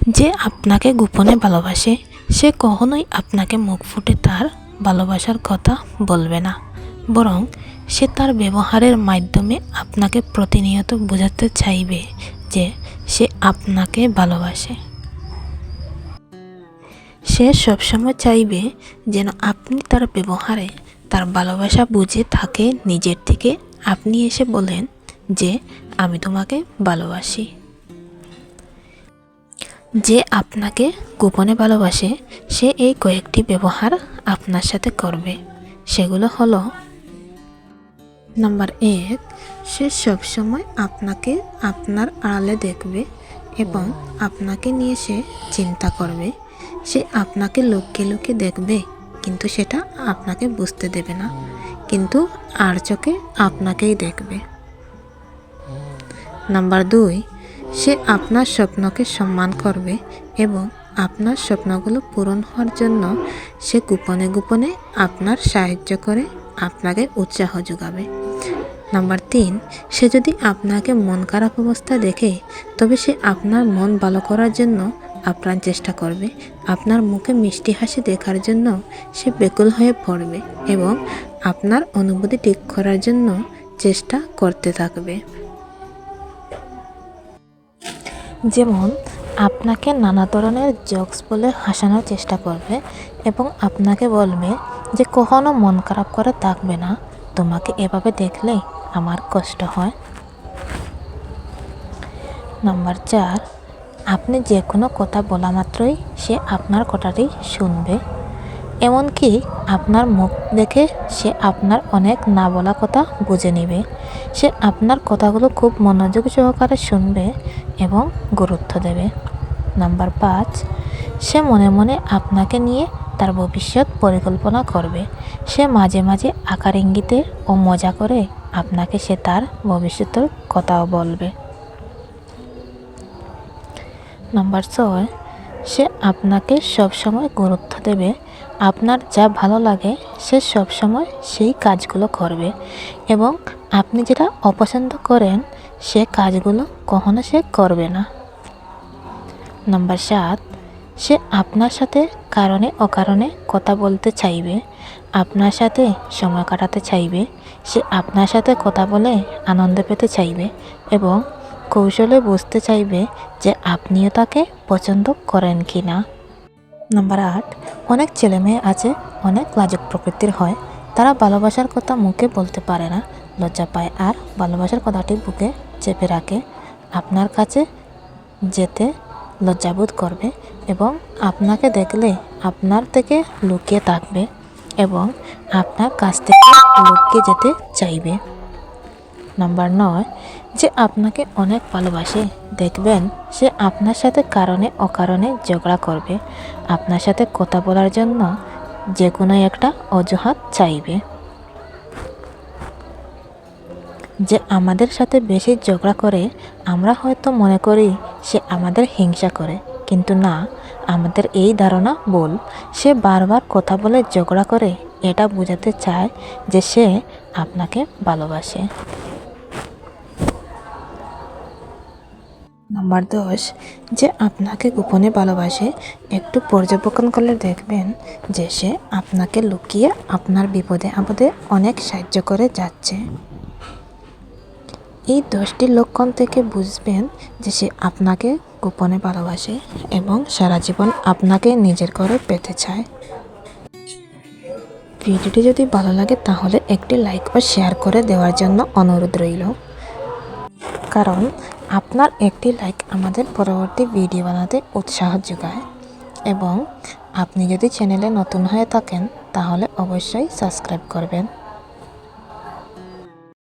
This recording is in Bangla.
যে আপনাকে গোপনে ভালোবাসে সে কখনোই আপনাকে মুখ ফুটে তার ভালোবাসার কথা বলবে না, বরং সে তার ব্যবহারের মাধ্যমে আপনাকে প্রতিনিয়ত বোঝাতে চাইবে যে সে আপনাকে ভালোবাসে। সে সবসময় চাইবে যেন আপনি তার ব্যবহারে তার ভালোবাসা বুঝে থাকে নিজের থেকে আপনি এসে বলেন যে আমি তোমাকে ভালোবাসি। যে আপনাকে গোপনে ভালোবাসে সে এই কয়েকটি ব্যবহার আপনার সাথে করবে। সেগুলো হলো, নাম্বার 1, সে সবসময় আপনাকে আপনার আড়ালে দেখবে এবং আপনাকে নিয়ে সে চিন্তা করবে। সে আপনাকে লুকিয়ে লুকিয়ে দেখবে, কিন্তু সেটা আপনাকে বুঝতে দেবে না, কিন্তু আর চোখে আপনাকেই দেখবে। নাম্বার 2, সে আপনার স্বপ্নকে সম্মান করবে এবং আপনার স্বপ্নগুলো পূরণ হওয়ার জন্য সে গোপনে গোপনে আপনার সাহায্য করে আপনাকে উৎসাহ যোগাবে। নাম্বার 3, সে যদি আপনাকে মন খারাপ অবস্থায় দেখে তবে সে আপনার মন ভালো করার জন্য আপ্রাণ চেষ্টা করবে। আপনার মুখে মিষ্টি হাসি দেখার জন্য সে ব্যাকুল হয়ে পড়বে এবং আপনার অনুভূতি ঠিক করার জন্য চেষ্টা করতে থাকবে। যেমন আপনাকে নানা ধরনের জোকস বলে হাসানোর চেষ্টা করবে এবং আপনাকে বলবে যে কখনো মন খারাপ করে থাকবে না, তোমাকে এভাবে দেখলে আমার কষ্ট হয়। নাম্বার 4, আপনি যে কোনো কথা বলা মাত্রই সে আপনার কথাটি শুনবে। এমনকি আপনার মুখ দেখে সে আপনার অনেক না বলা কথা বুঝে নেবে। সে আপনার কথাগুলো খুব মনোযোগ সহকারে শুনবে এবং গুরুত্ব দেবে। নাম্বার 5, সে মনে মনে আপনাকে নিয়ে তার ভবিষ্যৎ পরিকল্পনা করবে। সে মাঝে মাঝে আকার ইঙ্গিতে ও মজা করে আপনাকে সে তার ভবিষ্যতের কথাও বলবে। নাম্বার 6, সে আপনাকে সবসময় গুরুত্ব দেবে। আপনার যা ভালো লাগে সে সবসময় সেই কাজগুলো করবে এবং আপনি যেটা অপছন্দ করেন সে কাজগুলো কখনো সে করবে না। নাম্বার 7, সে আপনার সাথে কারণে অকারণে কথা বলতে চাইবে, আপনার সাথে সময় কাটাতে চাইবে। সে আপনার সাথে কথা বলে আনন্দ পেতে চাইবে এবং কৌশলে বুঝতে চাইবে যে আপনিও তাকে পছন্দ করেন কি না। নাম্বার 8, অনেক ছেলেমেয়ে আছে অনেক লাজুক প্রকৃতির হয়। তারা ভালোবাসার কথা মুখে বলতে পারে না, লজ্জা পায় আর ভালোবাসার কথাটি বুকে চেপে রাখে। আপনার কাছে যেতে লজ্জাবোধ করবে এবং আপনাকে দেখলে আপনার থেকে লুকিয়ে থাকবে এবং আপনার কাছ থেকে লুকিয়ে যেতে চাইবে। নাম্বার 9, যে আপনাকে অনেক ভালোবাসে দেখবেন সে আপনার সাথে কারণে অকারণে ঝগড়া করবে, আপনার সাথে কথা বলার জন্য যে কোনো একটা অজুহাত চাইবে। যে আমাদের সাথে বেশি ঝগড়া করে আমরা হয়তো মনে করি সে আমাদের হিংসা করে, কিন্তু না, আমাদের এই ধারণা ভুল। সে বারবার কথা বলে ঝগড়া করে এটা বোঝাতে চায় যে সে আপনাকে ভালোবাসে। নাম্বার 10, যে আপনাকে গোপনে ভালোবাসে একটু পর্যবেক্ষণ করলে দেখবেন যে সে আপনাকে লুকিয়ে আপনার বিপদে আপদে অনেক সাহায্য করে যাচ্ছে। এই 10টি লক্ষণ থেকে বুঝবেন যে সে আপনাকে গোপনে ভালোবাসে এবং সারা জীবন আপনাকে নিজের করে পেতে চায়। ভিডিওটি যদি ভালো লাগে তাহলে একটি লাইক ও শেয়ার করে দেওয়ার জন্য অনুরোধ রইল, কারণ আপনার একটি লাইক আমাদের পরবর্তী ভিডিও বানাতে উৎসাহ যোগায়। এবং আপনি যদি চ্যানেলে নতুন হয়ে থাকেন তাহলে অবশ্যই সাবস্ক্রাইব করবেন।